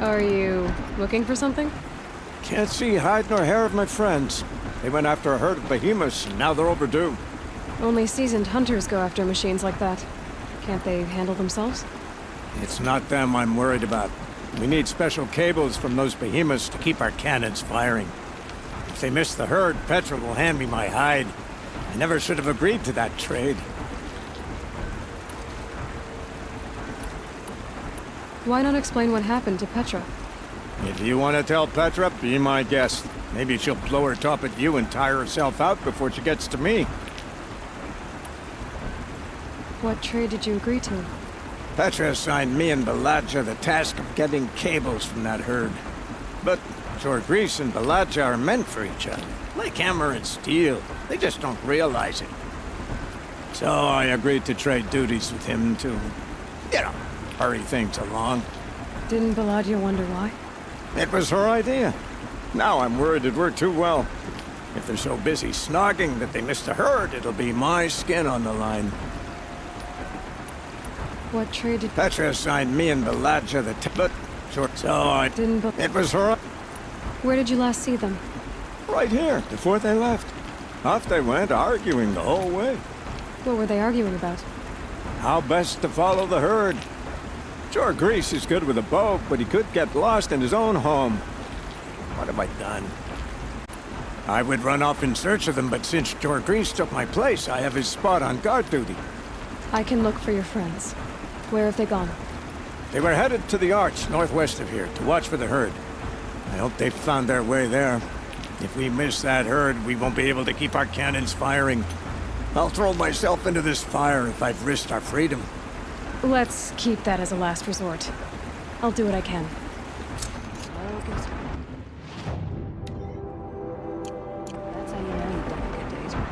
Are you looking for something? Can't see hide nor hair of my friends. They went after a herd of behemoths, and now they're overdue. Only seasoned hunters go after machines like that. Can't they handle themselves? It's not them I'm worried about. We need special cables from those behemoths to keep our cannons firing. If they miss the herd, Petra will hand me my hide. I never should have agreed to that trade. Why not explain what happened to Petra? If you want to tell Petra, be my guest. Maybe she'll blow her top at you and tire herself out before she gets to me. What trade did you agree to? Petra assigned me and Baladja the task of getting cables from that herd. But Jorgris and Baladja are meant for each other. Like hammer and steel. They just don't realize it. So I agreed to trade duties with him to, you know, hurry things along. Didn't Baladja wonder why? It was her idea. Now I'm worried it worked too well. If they're so busy snogging that they miss the herd, it'll be my skin on the line. What trade did... Petra assigned me and Baladja the but short, so I... Didn't... It was her... Where did you last see them? Right here, before they left. Off they went, arguing the whole way. What were they arguing about? How best to follow the herd. Jorgris is good with a bow, but he could get lost in his own home. What have I done? I would run off in search of them, but since Jorgris took my place, I have his spot on guard duty. I can look for your friends. Where have they gone? They were headed to the arch northwest of here to watch for the herd. I hope they've found their way there. If we miss that herd, we won't be able to keep our cannons firing. I'll throw myself into this fire if I've risked our freedom. Let's keep that as a last resort. I'll do what I can. That's how you know you've done a good day's work.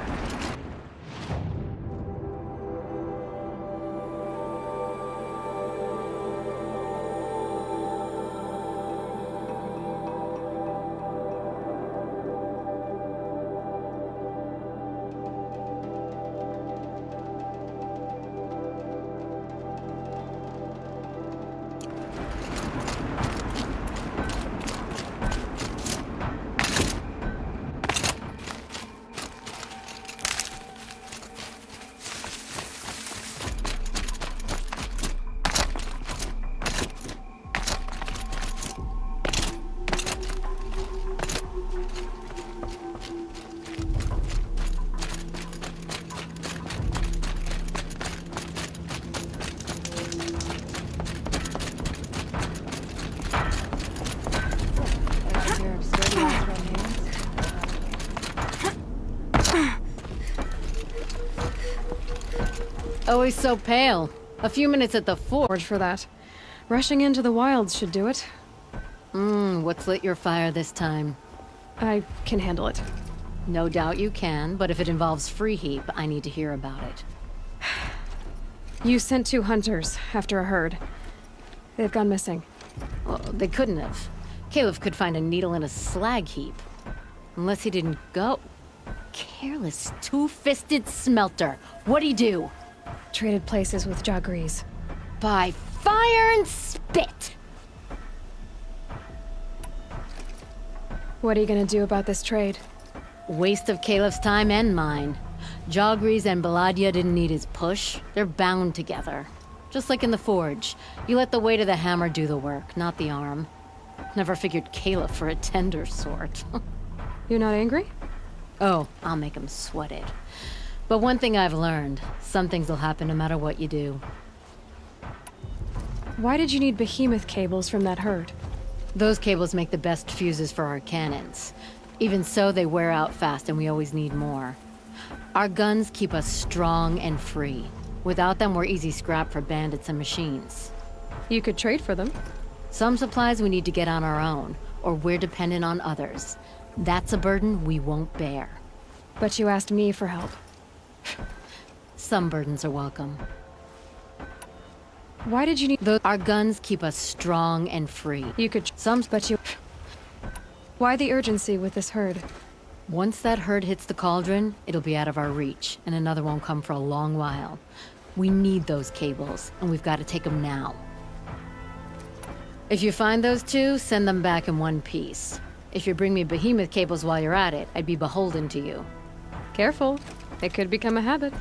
Always so pale. A few minutes at the forge For that. Rushing into the wilds should do it. What's lit your fire this time? I can handle it. No doubt you can, but if it involves free heap, I need to hear about it. You sent 2 hunters after a herd. They've gone missing. Well, they couldn't have. Caliph could find a needle in a slag heap. Unless he didn't go. Careless, two-fisted smelter. What'd he do? Traded places with Jorgris. By fire and spit! What are you gonna do about this trade? Waste of Caliph's time and mine. Jorgris and Baladja didn't need his push. They're bound together. Just like in the forge. You let the weight of the hammer do the work, not the arm. Never figured Caliph for a tender sort. You're not angry? Oh, I'll make him sweat it. But one thing I've learned, some things will happen no matter what you do. Why did you need behemoth cables from that herd? Those cables make the best fuses for our cannons. Even so, they wear out fast and we always need more. Our guns keep us strong and free. Without them, we're easy scrap for bandits and machines. You could trade for them. Some supplies we need to get on our own, or we're dependent on others. That's a burden we won't bear. But you asked me for help. Some burdens are welcome. Why did you need Our guns keep us strong and free. You could Some, but you... Why the urgency with this herd? Once that herd hits the cauldron, it'll be out of our reach, and another won't come for a long while. We need those cables, and we've got to take them now. If you find those two, send them back in one piece. If you bring me behemoth cables while you're at it, I'd be beholden to you. Careful. It could become a habit.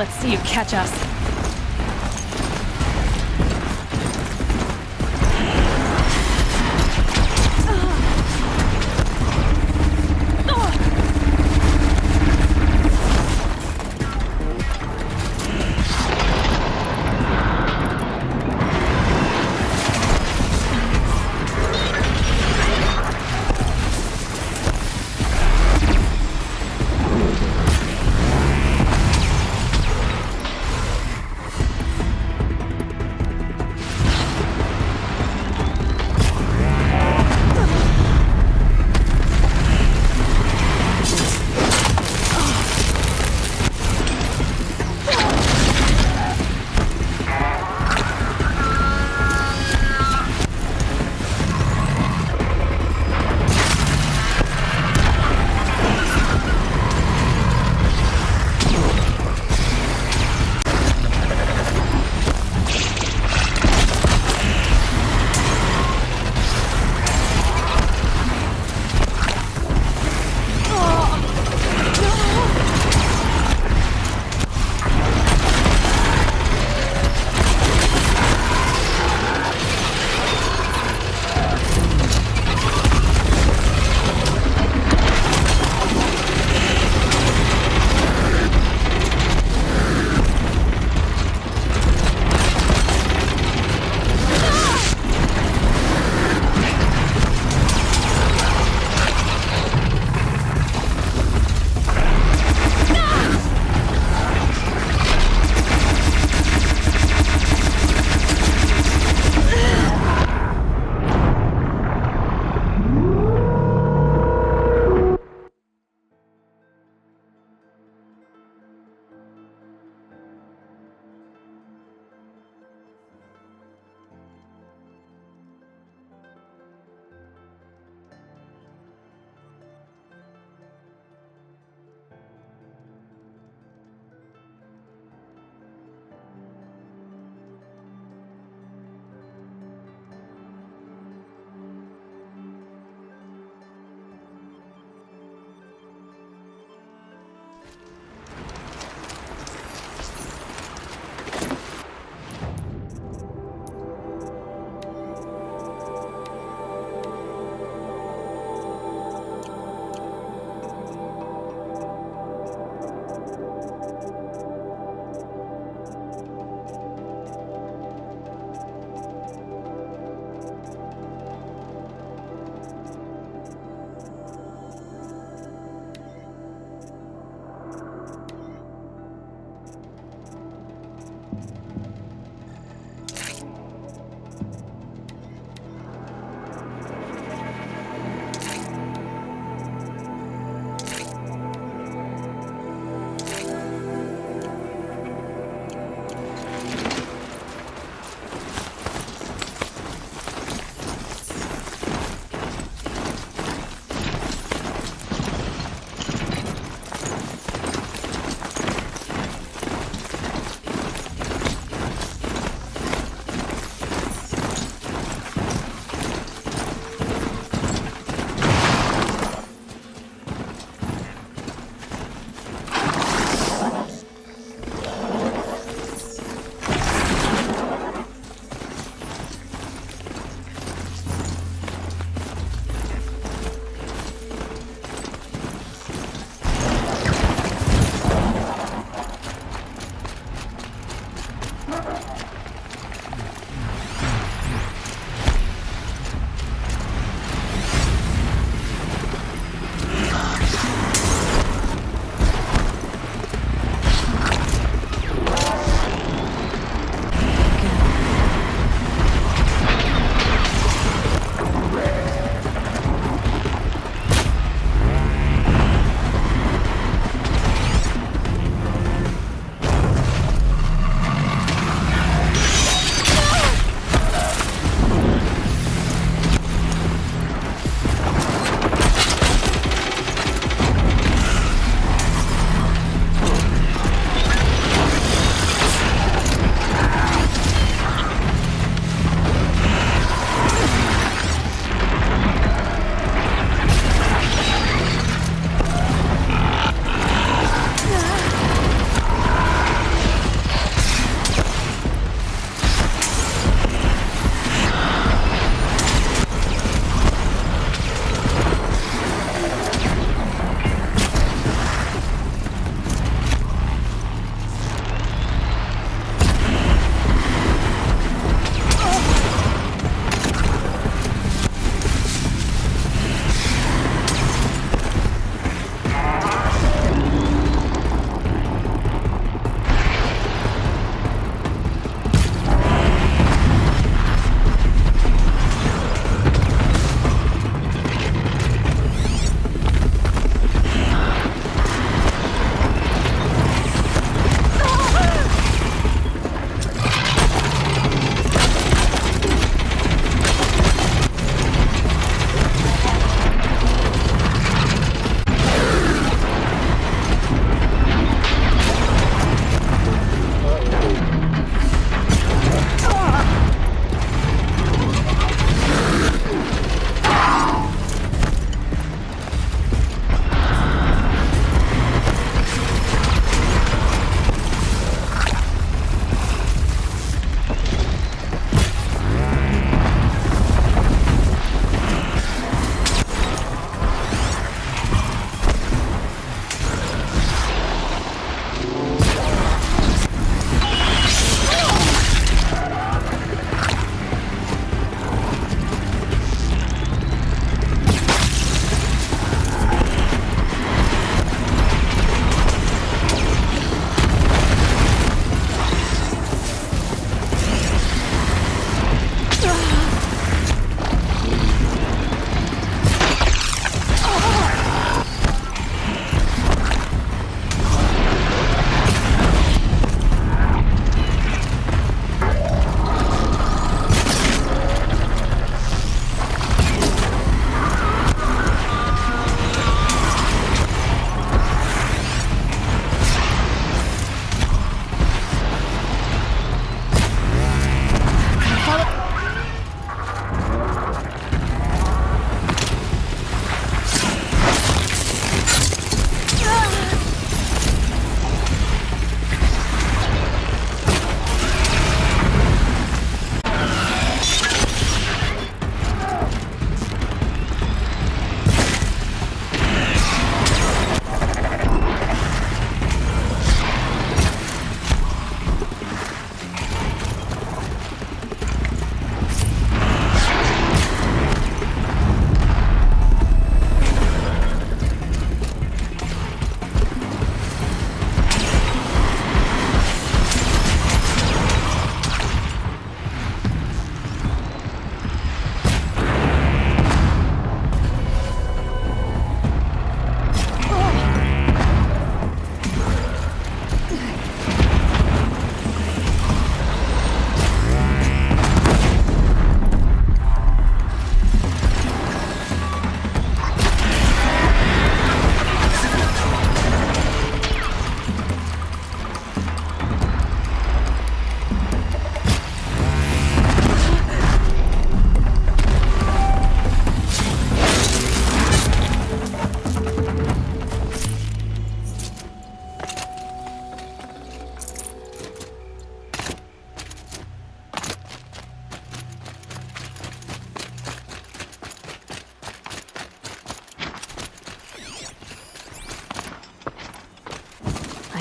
Let's see you catch us.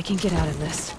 I can get out of this.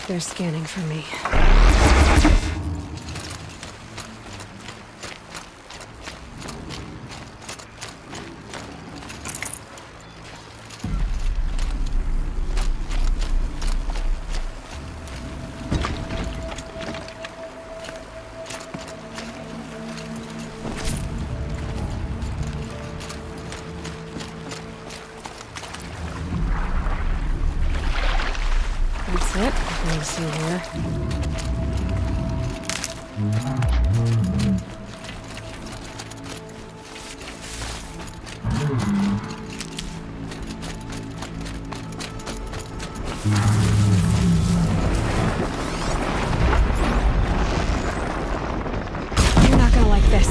They're scanning for me. That's it. Let me see here. You're not gonna like this.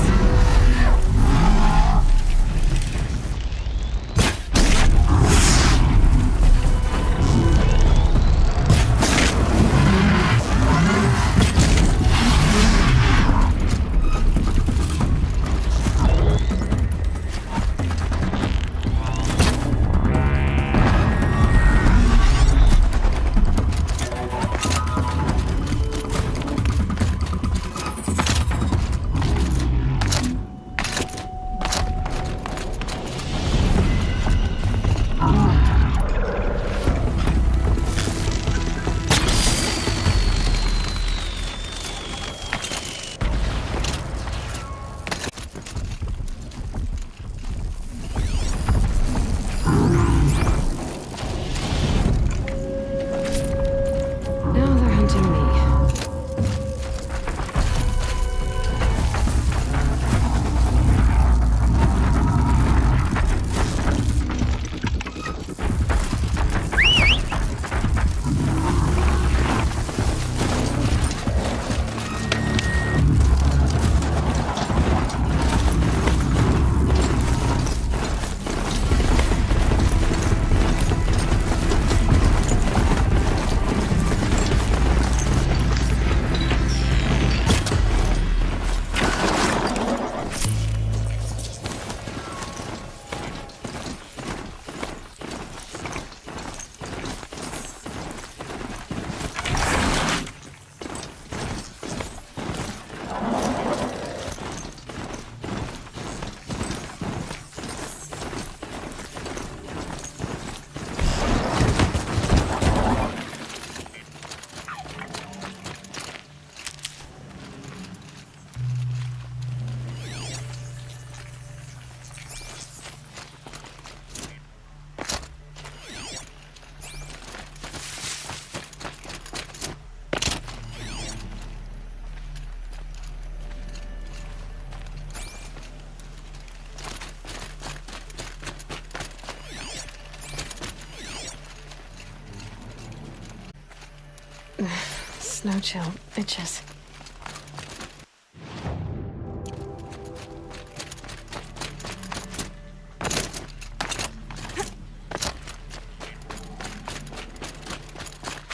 Snow chill. Itches.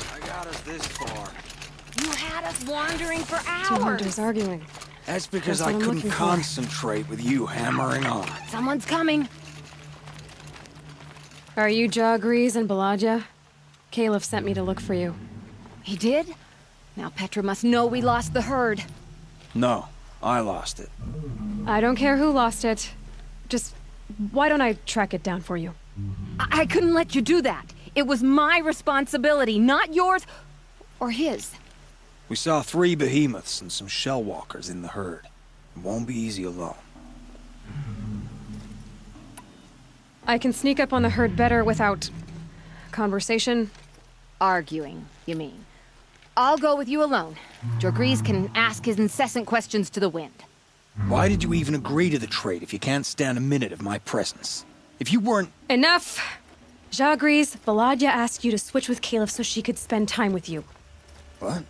I got us this far. You had us wandering for Two hours. hunters arguing. That's because That's I what I'm couldn't looking for. concentrate with you hammering on. Someone's coming. Are you Jagrees and Balaja? Caliph sent me to look for you. He did? Now Petra must know we lost the herd. No, I lost it. I don't care who lost it. Just, why don't I track it down for you? I couldn't let you do that. It was my responsibility, not yours or his. We saw 3 behemoths and some shell walkers in the herd. It won't be easy alone. I can sneak up on the herd better without... conversation. Arguing, you mean? I'll go with you alone. Jagrees can ask his incessant questions to the wind. Why did you even agree to the trade if you can't stand a minute of my presence? If you weren't... Enough! Jagrees, Balaja asked you to switch with Caliph so she could spend time with you. What?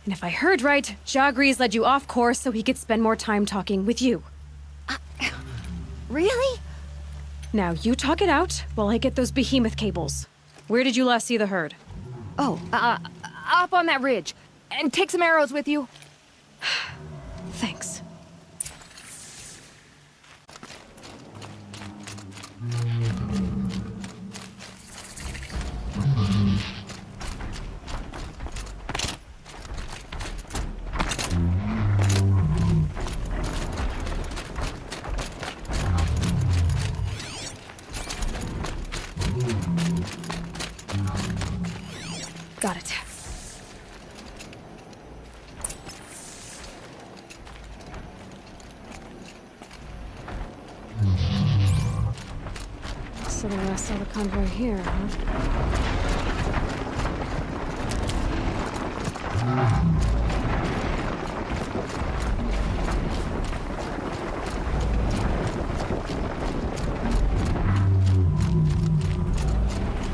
And if I heard right, Jagrees led you off course so he could spend more time talking with you. Really? Now, you talk it out while I get those behemoth cables. Where did you last see the herd? Oh, up on that ridge. And take some arrows with you. Thanks. Got it. So the rest of the convoy here, huh?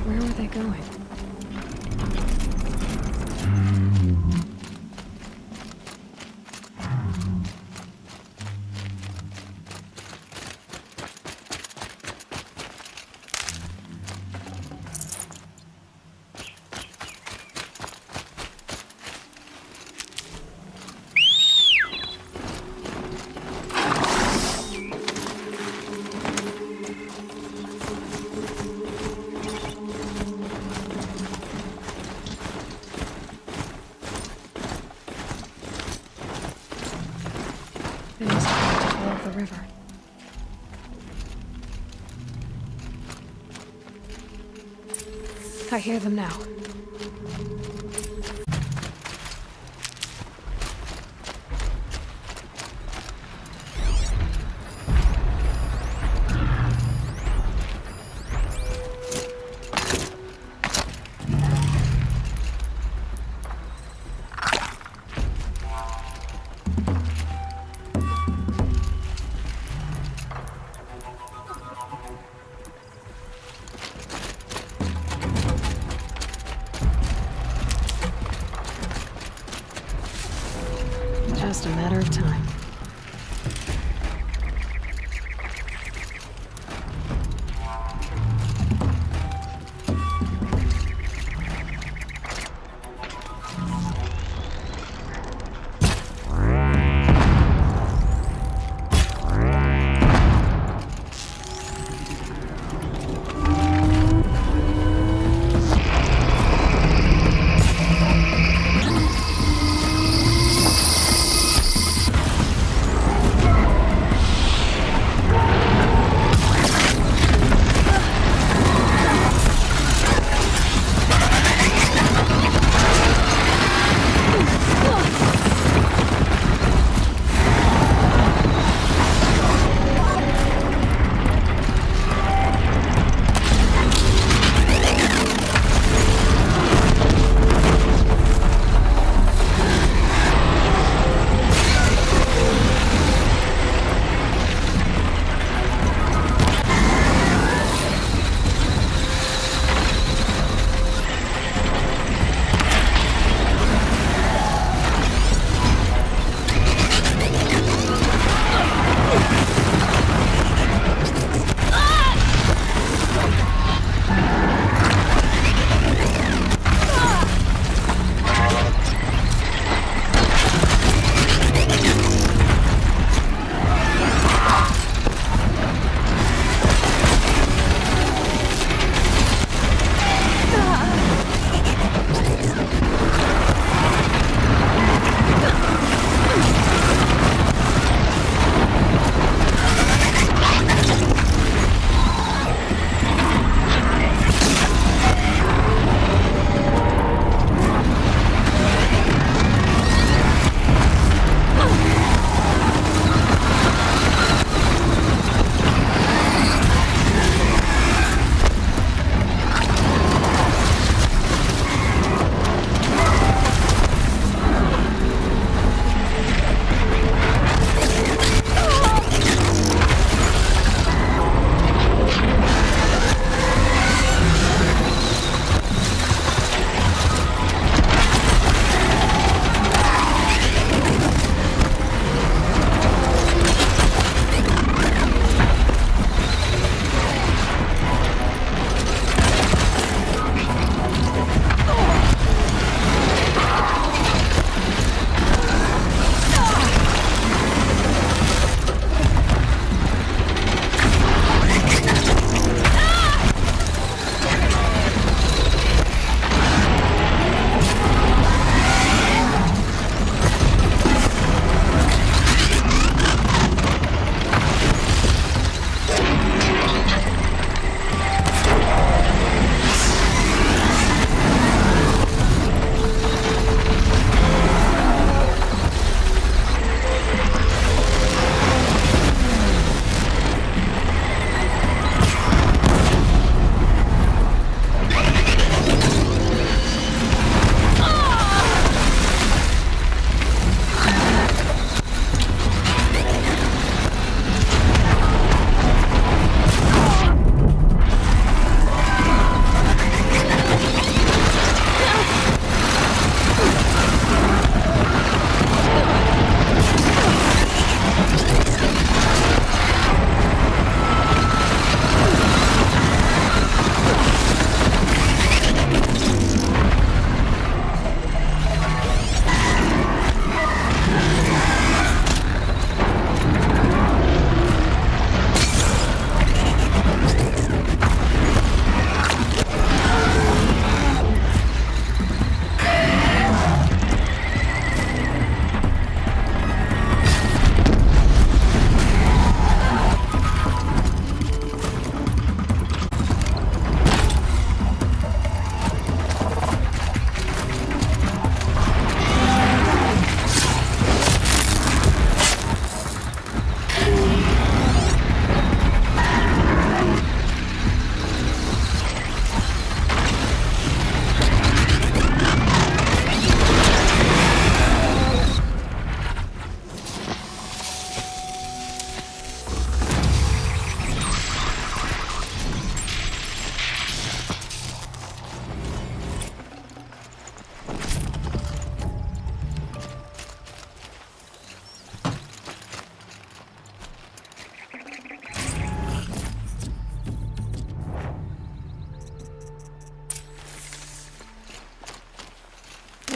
Where were they going? They must have to follow the river. I hear them now. Just a matter of time.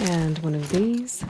And one of these.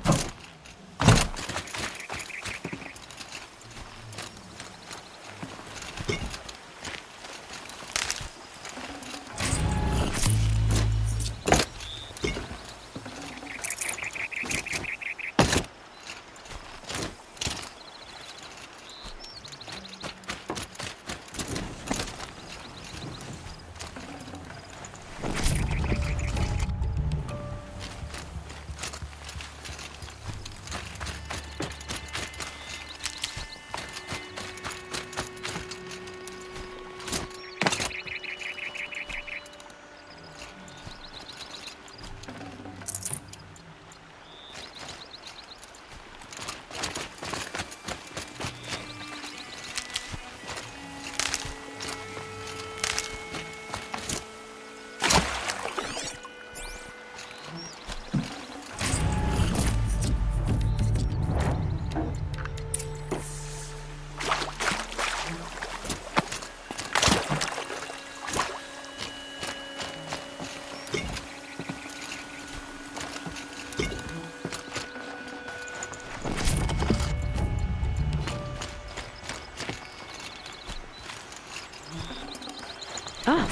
Ah.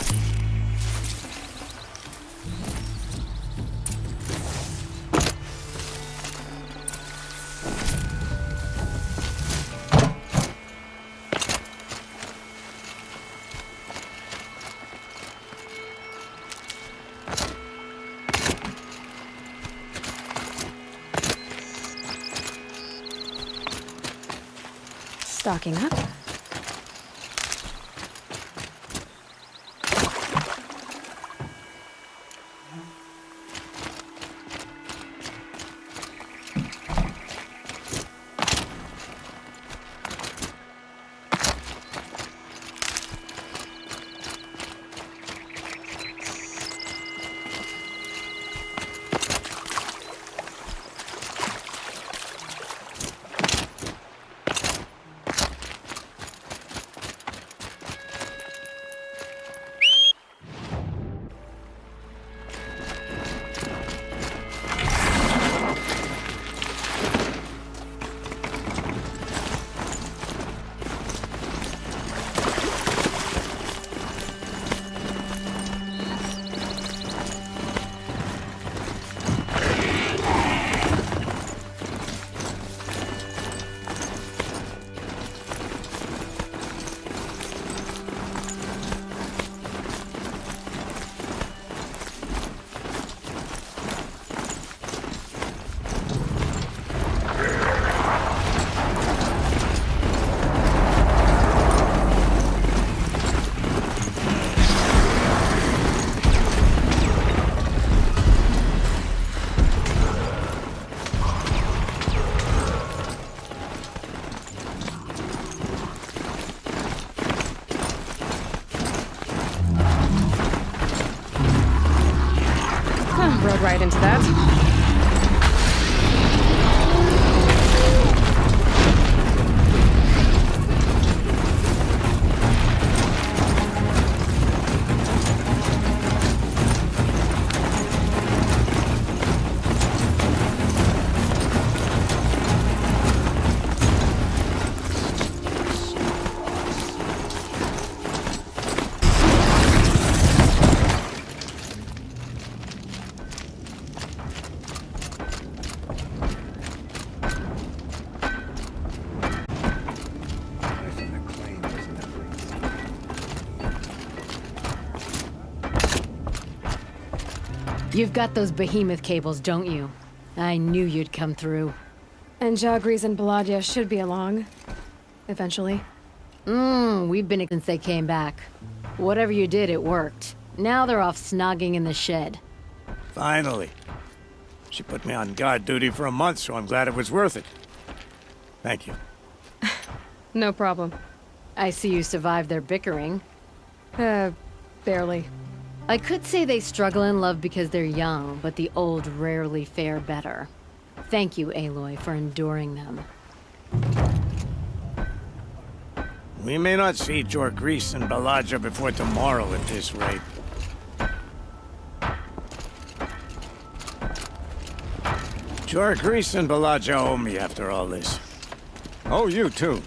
Stocking up. Rode right into that. You've got those behemoth cables, don't you? I knew you'd come through. And Jagris and Baladia should be along. Eventually. We've been since they came back. Whatever you did, it worked. Now they're off snogging in the shed. Finally. She put me on guard duty for a month, so I'm glad it was worth it. Thank you. No problem. I see you survived their bickering. Barely. I could say they struggle in love because they're young, but the old rarely fare better. Thank you, Aloy, for enduring them. We may not see Jagris and Balaja before tomorrow at this rate. Jorgrees and Balaja owe me after all this. Oh, you too.